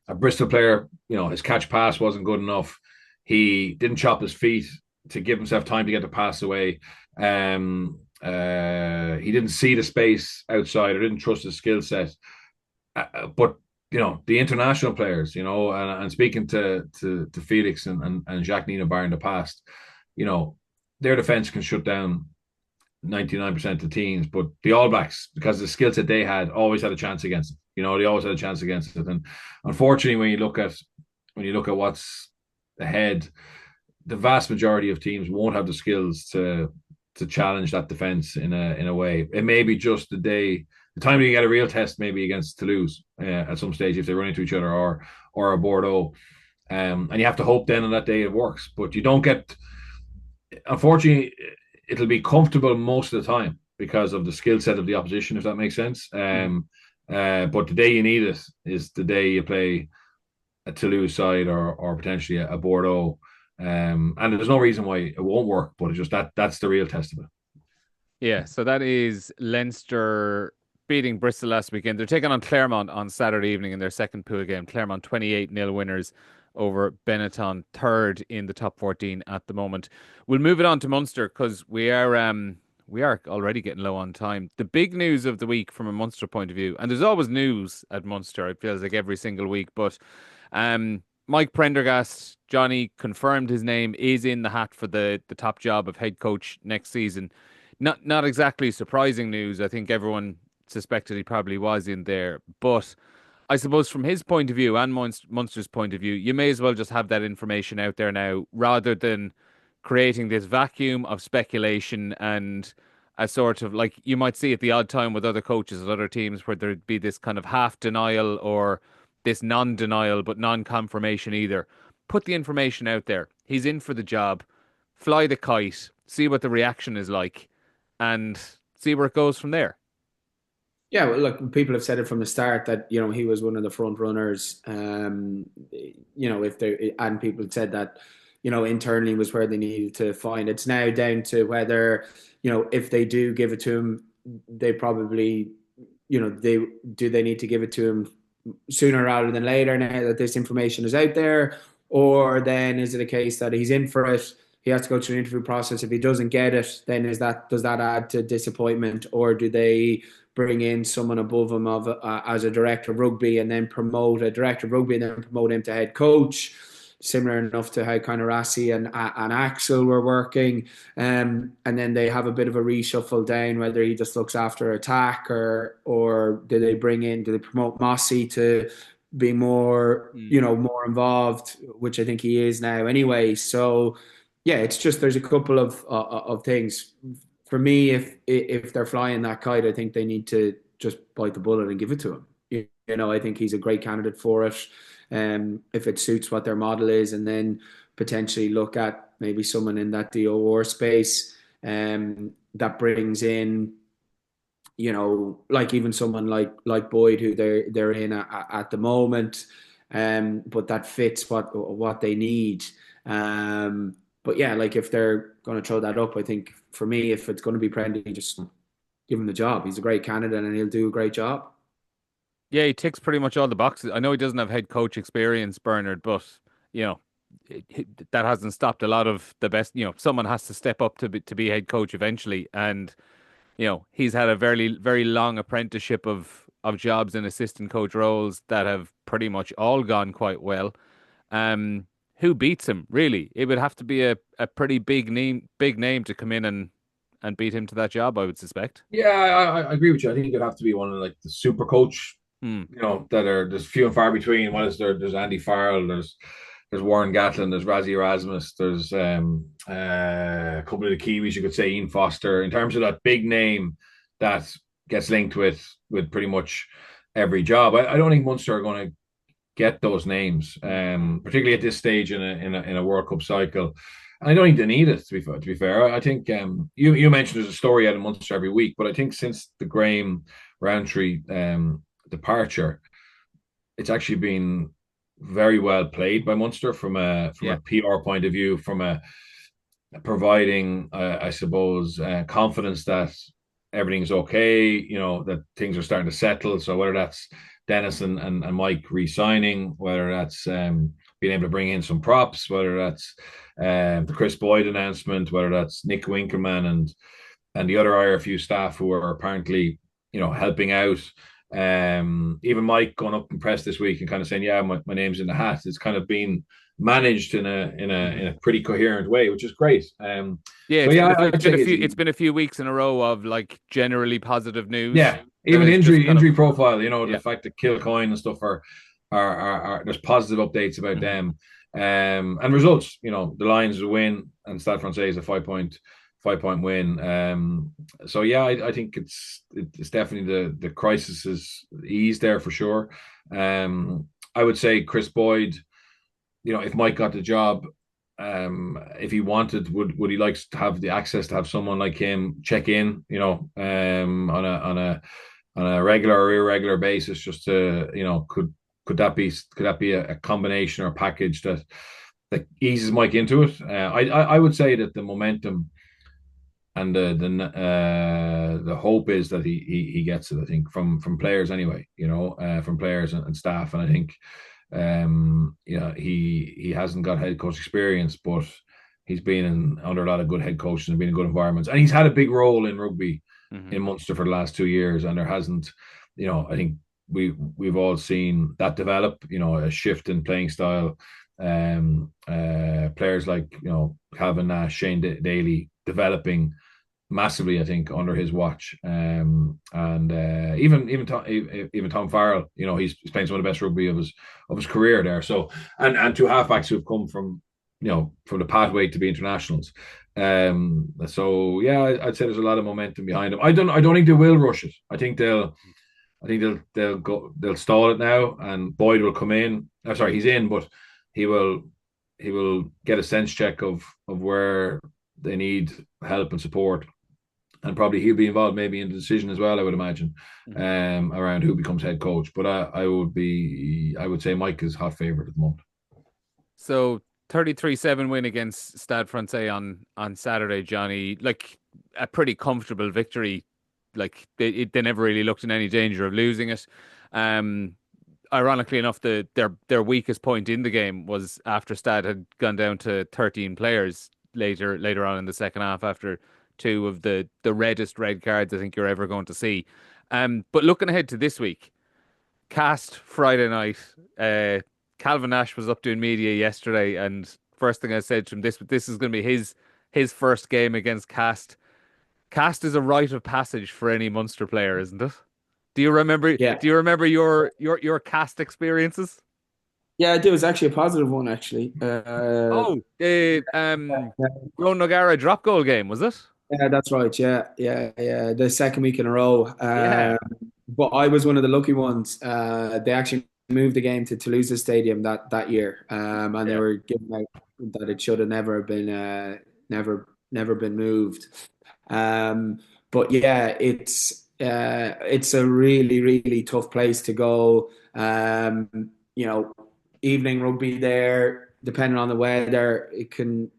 a Bristol player, his catch pass wasn't good enough. He didn't chop his feet to give himself time to get the pass away. He didn't see the space outside or didn't trust his skill set. But the international players, and speaking to Felix and Jacques Nienaber in the past, their defense can shut down 99% of teams, but the All Blacks, because the skill set they had, always had a chance against it. They always had a chance against it. And unfortunately, when you look at what's ahead, the vast majority of teams won't have the skills to challenge that defense in a way. It may be just the time you get a real test, maybe against Toulouse at some stage if they run into each other or a Bordeaux, and you have to hope then on that day it works. But you don't get. Unfortunately, it'll be comfortable most of the time because of the skill set of the opposition, if that makes sense. But the day you need it is the day you play a Toulouse side or potentially a Bordeaux. And there's no reason why it won't work, but it's just that's the real test of it. Yeah, so that is Leinster beating Bristol last weekend. They're taking on Clermont on Saturday evening in their second pool game. Clermont 28-0 winners over Benetton, third in the top 14 at the moment. We'll move it on to Munster because we are already getting low on time. The big news of the week from a Munster point of view, and there's always news at Munster, it feels like every single week, but Mike Prendergast, Johne, confirmed his name is in the hat for the top job of head coach next season. Not exactly surprising news. I think everyone suspected he probably was in there. But I suppose from his point of view and Munster's point of view, you may as well just have that information out there now rather than creating this vacuum of speculation and a sort of like you might see at the odd time with other coaches at other teams where there'd be this kind of half denial or this non-denial but non-confirmation either. Put the information out there. He's in for the job. Fly the kite. See what the reaction is like and see where it goes from there. Yeah, well, look, people have said it from the start that he was one of the front runners. If they and people said that internally was where they needed to find. It's now down to whether if they do give it to him, they probably they need to give it to him sooner rather than later now that this information is out there, or then is it a case that he's in for it? He has to go through an interview process. If he doesn't get it, then does that add to disappointment, or do they bring in someone above him as a director of rugby and then promote a director of rugby and then promote him to head coach? Similar enough to how kind of Rassi and Axel were working, and then they have a bit of a reshuffle down whether he just looks after attack or do they promote Mossy to be more more involved, which I think he is now anyway. So yeah, it's just there's a couple of things. For me, if they're flying that kite, I think they need to just bite the bullet and give it to him. I think he's a great candidate for it. If it suits what their model is, and then potentially look at maybe someone in that DOR space that brings in, like even someone like Boyd, who they're in at the moment. but that fits what they need. But yeah, like if they're going to throw that up, I think for me, if it's going to be Prendy, just give him the job. He's a great candidate and he'll do a great job. Yeah, he ticks pretty much all the boxes. I know he doesn't have head coach experience, Bernard, but you know, that hasn't stopped a lot of the best. Someone has to step up to be head coach eventually, and he's had a very very long apprenticeship of jobs and assistant coach roles that have pretty much all gone quite well. Who beats him, really? It would have to be a pretty big name to come in and beat him to that job, I would suspect. Yeah, I agree with you. I think it'd have to be one of like the super coach, Hmm. that are there's few and far between. What is there? There's Andy Farrell, there's Warren Gatlin, there's Razzie Erasmus, there's a couple of the Kiwis, you could say Ian Foster, in terms of that big name that gets linked with pretty much every job. I don't think Munster are going to get those names, particularly at this stage in a World Cup cycle. And I don't think they need it. To be fair, I think you mentioned there's a story out of Munster every week, but I think since the Graham Roundtree departure, it's actually been very well played by Munster from a Yeah. PR point of view, from a providing, I suppose, confidence that everything's okay, that things are starting to settle. So whether that's Dennis and Mike re-signing, whether that's being able to bring in some props, whether that's the Chris Boyd announcement, whether that's Nick Winkelman and the other IRFU staff who are apparently, helping out. Even Mike going up and press this week and kind of saying, "Yeah, my name's in the hat." It's kind of been managed in a pretty coherent way, which is great. Yeah, So it's been yeah, a few, I'd say it's been a few weeks in a row of like generally positive news yeah, that even is just injury kind of injury profile. The yeah. fact that Kilcoyne and stuff are there's positive updates about Mhm. them, and results. The Lions win and Stade Francais is a 5 point win. So yeah, I think it's definitely the crisis is eased there for sure. I would say Chris Boyd, if Mike got the job, if he wanted, would he like to have the access to have someone like him check in, on a regular or irregular basis, just to, could that be a combination or package that eases Mike into it? I would say that the momentum and the hope is that he gets it. I think from players anyway, from players and staff, and I think he hasn't got head coach experience, but he's been under a lot of good head coaches and been in good environments, and he's had a big role in rugby Mhm. in Munster for the last 2 years, and there hasn't, I think we've all seen that develop, a shift in playing style. Players like Calvin Nash, Shane Daly developing massively, I think, under his watch. And even Tom Farrell, he's playing some of the best rugby of his career there. So and two halfbacks who've come from the pathway to be internationals. So yeah, I'd say there's a lot of momentum behind them. I don't think they will rush it. They'll stall it now, and Boyd will come in. I'm sorry, he's in, but he will get a sense check of where they need help and support, and probably he'll be involved maybe in the decision as well, I would imagine, Mhm. around who becomes head coach. But I would say Mike is hot favorite at the moment. So 33-7 win against Stade Francais on Saturday, Johnny. Like a pretty comfortable victory. Like they never really looked in any danger of losing it. Um, Ironically enough, their weakest point in the game was after Stade had gone down to 13 players later on in the second half after two of the reddest red cards I think you're ever going to see. But looking ahead to this week, Cast Friday night. Calvin Nash was up doing media yesterday, and first thing I said to him, this is going to be his first game against Cast. Cast is a rite of passage for any Munster player, isn't it? Do you remember? Yeah. Do you remember your Cast experiences? Yeah, I do. It's actually a positive one, actually. Oh, the Ron Nogara drop goal game, was it? Yeah, that's right. Yeah, yeah, yeah. The second week in a row. Yeah, But I was one of the lucky ones. They actually moved the game to Toulouse Stadium that year, and they yeah. were given out that it should have never been moved. Um, but yeah, it's a really really tough place to go. You know, evening rugby there, depending on the weather. It can,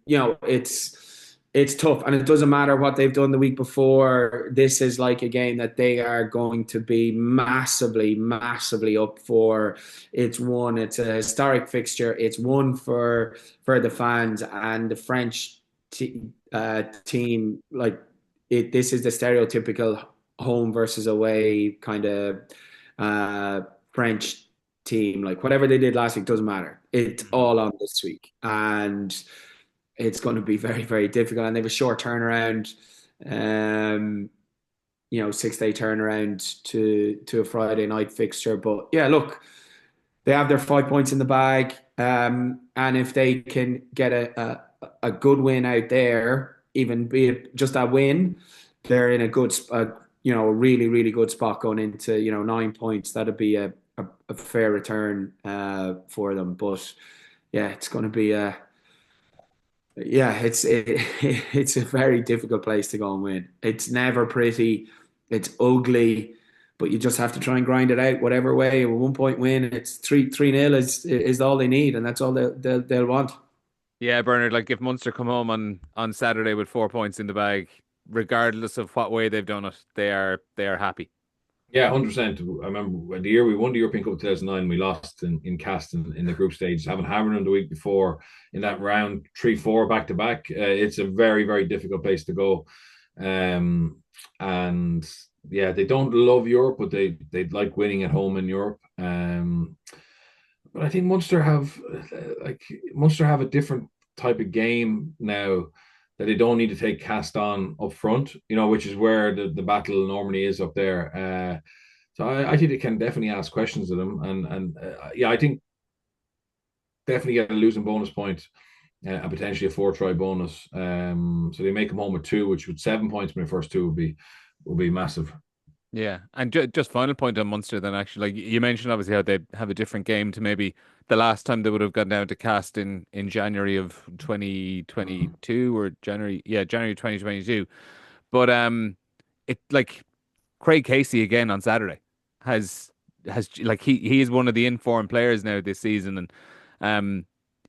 it's tough, and it doesn't matter what they've done the week before. This is like a game that they are going to be massively, massively up for. It's a historic fixture. It's one for the fans and the French team. Like this is the stereotypical home versus away kind of French team. Like whatever they did last week doesn't matter. It's all on this week, and it's going to be very, very difficult. And they have a short turnaround, 6-day turnaround to a Friday night fixture. But yeah, look, they have their 5 points in the bag, and if they can get a good win out there, even be it just a win, they're in a good, a really, really good spot going into 9 points. That'd be a fair return for them. But yeah, it's going to be it's a very difficult place to go and win. It's never pretty. It's ugly, but you just have to try and grind it out whatever way. A 1 point win, it's 3-0 is all they need, and that's all they'll want. Yeah, Bernard, like if Munster come home on Saturday with 4 points in the bag, regardless of what way they've done it, they are happy. Yeah, 100%. I remember the year we won the European Cup 2009, we lost in Castres in the group stage, having Hamilton the week before in that round 3-4 back to back. It's a very, very difficult place to go. And yeah, they don't love Europe, but they like winning at home in Europe. But I think Munster have a different type of game now, that they don't need to take cast on up front, which is where the battle normally is up there. So I think they can definitely ask questions of them, and I think definitely get a losing bonus point, and potentially a 4-try bonus. So they make them home with 2, which with 7 points from the first 2 will be massive. Yeah, and just final point on Munster then, actually, like you mentioned, obviously how they have a different game to maybe the last time they would have gone down to Cast in January of 2022 or January 2022. But it like Craig Casey again on Saturday has like he is one of the informed players now this season, and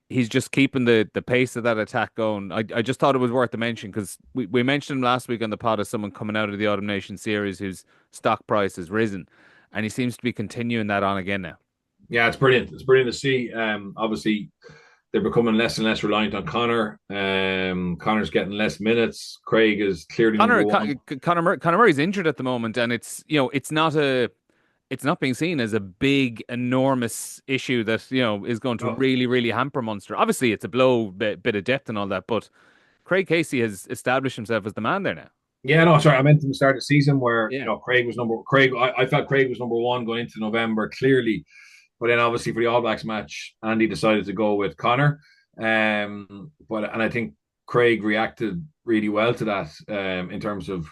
he's just keeping the pace of that attack going. I just thought it was worth a mention because we mentioned him last week on the pod as someone coming out of the Autumn Nation series whose stock price has risen, and he seems to be continuing that on again now. Yeah, it's brilliant. It's brilliant to see. Obviously, they're becoming less and less reliant on Connor. Connor's getting less minutes. Craig is clearly number one. Conor Murray's injured at the moment, and it's not being seen as a big, enormous issue that is going to really, really hamper Munster. Obviously, it's a bit of depth and all that, but Craig Casey has established himself as the man there now. Yeah, no, sorry, I meant from the start of the season where Craig was I felt Craig was number one going into November clearly, but then obviously for the All Blacks match, Andy decided to go with Connor, and I think Craig reacted really well to that in terms of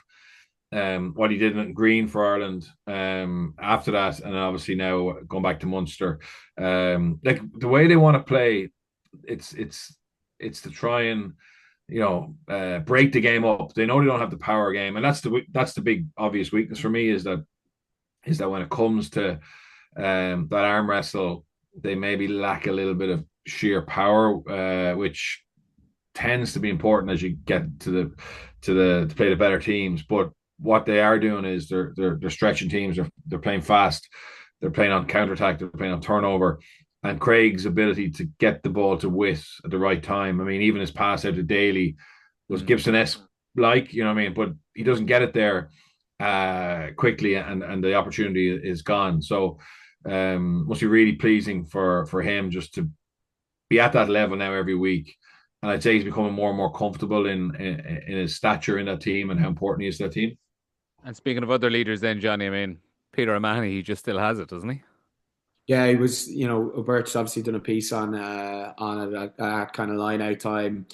what he did in Green for Ireland after that, and obviously now going back to Munster. Like the way they want to play, it's to try and break the game up. They know they don't have the power game, and that's the big obvious weakness for me is that when it comes to that arm wrestle, they maybe lack a little bit of sheer power, which tends to be important as you get to play the better teams. But what they are doing is they're stretching teams. They're playing fast. They're playing on counterattack. They're playing on turnover. And Craig's ability to get the ball to Witt at the right time. I mean, even his pass out to Daly was Gibson-esque, but he doesn't get it there quickly, and the opportunity is gone. So must be really pleasing for him just to be at that level now every week. And I'd say he's becoming more and more comfortable in his stature in that team and how important he is to that team. And speaking of other leaders then, Johnny, I mean, Peter O'Mahony, he just still has it, doesn't he? Yeah, he was, Bert's obviously done a piece on it at kind of line out time.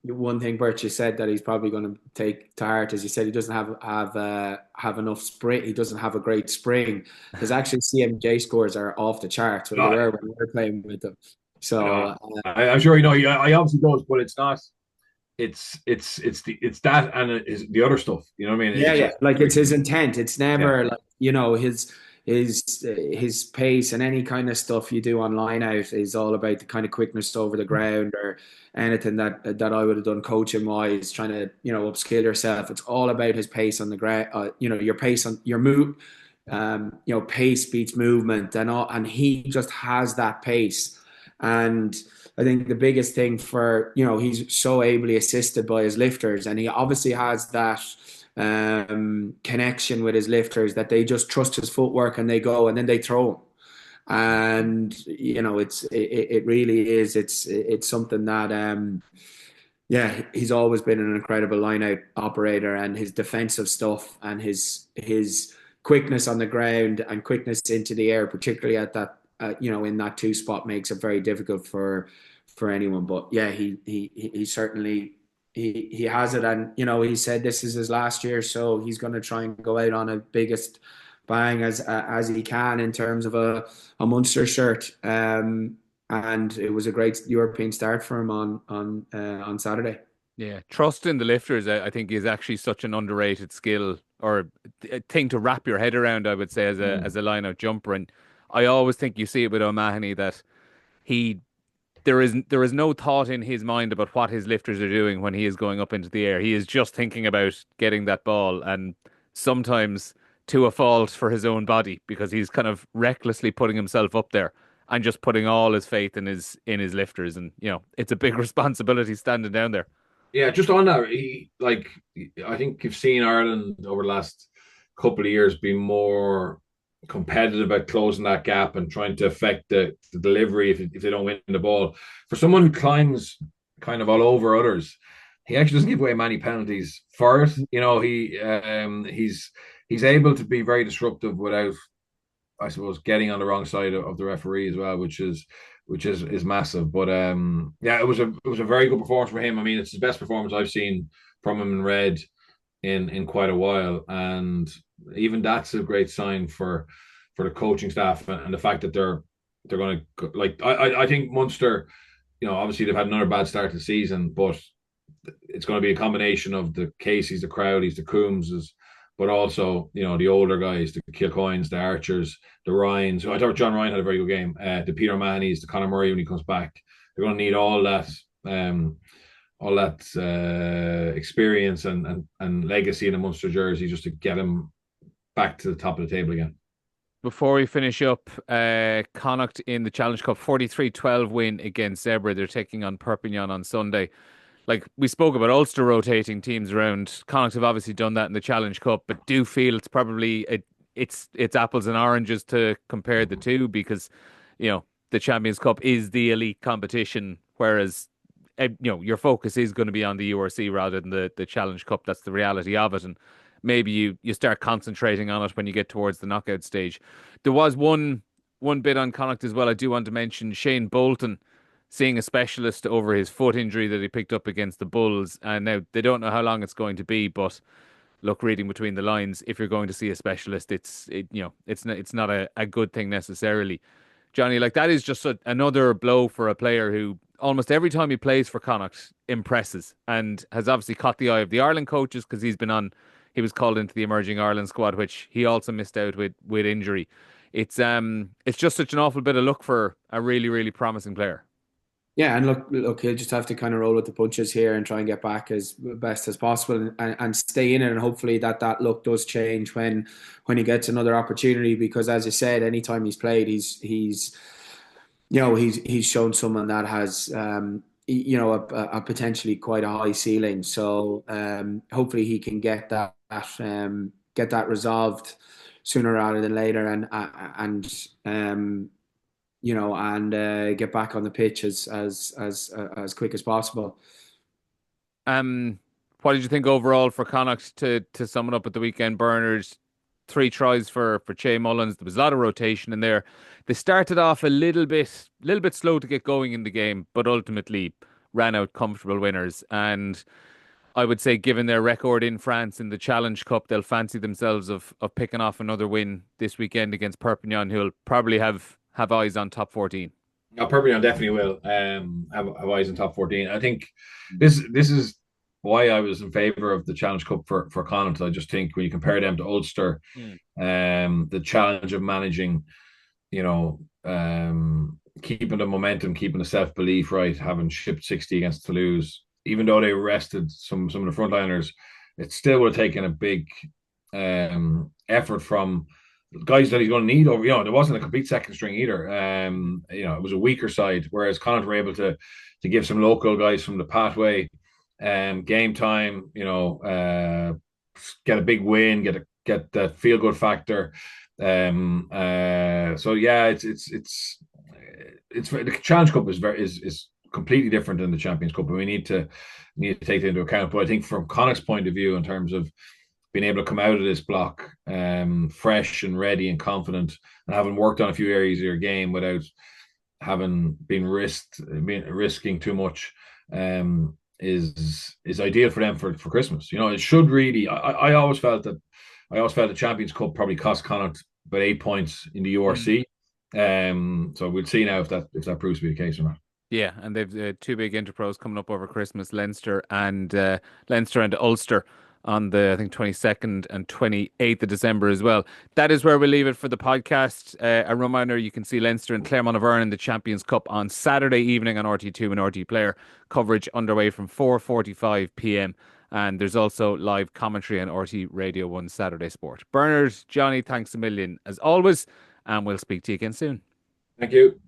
One thing Bert just said that he's probably going to take to heart is he said he doesn't have enough sprint. He doesn't have a great spring. His actually CMJ scores are off the charts when we're playing with them. So I'm sure I obviously does, but it's not. It's that and it's the other stuff. You know what I mean? Yeah. Like it's his intent. It's never his. his pace and any kind of stuff you do on line out is all about the kind of quickness over the ground or anything that I would have done coaching wise, trying to, upskill yourself. It's all about his pace on the ground, your pace on your move. Pace beats movement and he just has that pace. And I think the biggest thing for, he's so ably assisted by his lifters, and he obviously has that connection with his lifters that they just trust his footwork and they go and then they throw him. And it really is. It's something that he's always been an incredible line-out operator, and his defensive stuff and his quickness on the ground and quickness into the air, particularly at that in that two spot, makes it very difficult for anyone. But yeah, he certainly he has it, and he said this is his last year, so he's going to try and go out on a biggest bang as he can in terms of a Munster shirt. And it was a great European start for him on Saturday. Yeah, trust in the lifters, I think, is actually such an underrated skill or a thing to wrap your head around, I would say, as a line-out jumper. And I always think you see it with O'Mahony that there is no thought in his mind about what his lifters are doing when he is going up into the air. He is just thinking about getting that ball, and sometimes to a fault for his own body, because he's kind of recklessly putting himself up there and just putting all his faith in his lifters. And it's a big responsibility standing down there. Yeah, just on that, I think you've seen Ireland over the last couple of years be more competitive at closing that gap and trying to affect the delivery if they don't win the ball. For someone who climbs kind of all over others, he actually doesn't give away many penalties for it. He's able to be very disruptive without, I suppose, getting on the wrong side of the referee as well, which is massive. But it was a very good performance for him. I mean, it's the best performance I've seen from him in red in quite a while, and even that's a great sign for the coaching staff and the fact that they're going to I think Munster, obviously they've had another bad start to the season, but it's going to be a combination of the Caseys, the Crowleys, the Coombses, but also, the older guys, the Kilcoynes, the Archers, the Ryans. I thought John Ryan had a very good game. The Peter O'Mahony's, the Conor Murray when he comes back. They're going to need all that experience and legacy in a Munster jersey just to get him back to the top of the table again. Before we finish up, Connacht in the Challenge Cup 43-12 win against Zebre. They're taking on Perpignan on Sunday. Like we spoke about Ulster rotating teams around, Connacht have obviously done that in the Challenge Cup, but do feel it's probably it's apples and oranges to compare the two, because the Champions Cup is the elite competition, whereas your focus is going to be on the URC rather than the Challenge Cup. That's the reality of it, and maybe you start concentrating on it when you get towards the knockout stage. There was one bit on Connacht as well. I do want to mention Shayne Bolton seeing a specialist over his foot injury that he picked up against the Bulls, and now they don't know how long it's going to be. But look, reading between the lines, if you're going to see a specialist, it's not a good thing necessarily. Johnny, like that is just another blow for a player who almost every time he plays for Connacht impresses and has obviously caught the eye of the Ireland coaches, because he was called into the emerging Ireland squad, which he also missed out with injury. It's just such an awful bit of luck for a really, really promising player. Yeah, and look, he'll just have to kind of roll with the punches here and try and get back as best as possible and stay in it. And hopefully that look does change when he gets another opportunity, because as you said, anytime he's played, he's shown someone that has a potentially quite a high ceiling. So hopefully he can get that resolved sooner rather than later, and get back on the pitch as quick as possible. What did you think overall for Connacht to sum it up at the weekend? Burners, 3 tries for Che Mullins. There was a lot of rotation in there. They started off a little bit slow to get going in the game, but ultimately ran out comfortable winners. And I would say, given their record in France in the Challenge Cup, they'll fancy themselves of picking off another win this weekend against Perpignan, who'll probably have eyes on top 14. No, Perpignan definitely will have eyes on top 14. I think this is why I was in favour of the Challenge Cup for Connacht. I just think when you compare them to Ulster, the challenge of managing, you know, keeping the momentum, keeping the self belief right, having shipped 60 against Toulouse, even though they rested some of the frontliners, it still would have taken a big effort from guys that he's going to need over. There wasn't a complete second string either. It was a weaker side, whereas Connacht were able to give some local guys from the pathway game time. Get a big win, get that feel good factor. So yeah, it's the Challenge Cup is completely different than the Champions Cup, and we need to take it into account. But I think from Connacht's point of view, in terms of being able to come out of this block fresh and ready and confident, and having worked on a few areas of your game without having been risking too much, is ideal for them for Christmas. It should really. I always felt the Champions Cup probably cost Connacht about 8 points in the URC. So we'll see now if that proves to be the case or not. Yeah, and they've two big interpros coming up over Christmas: Leinster and Ulster on the, I think, 22nd and 28th of December as well. That is where we'll leave it for the podcast. A reminder, you can see Leinster and Clermont Auvergne in the Champions Cup on Saturday evening on RT2 and RT Player. Coverage underway from 4:45 p.m. And there's also live commentary on RT Radio 1 Saturday Sport. Bernard, Johnny, thanks a million as always, and we'll speak to you again soon. Thank you.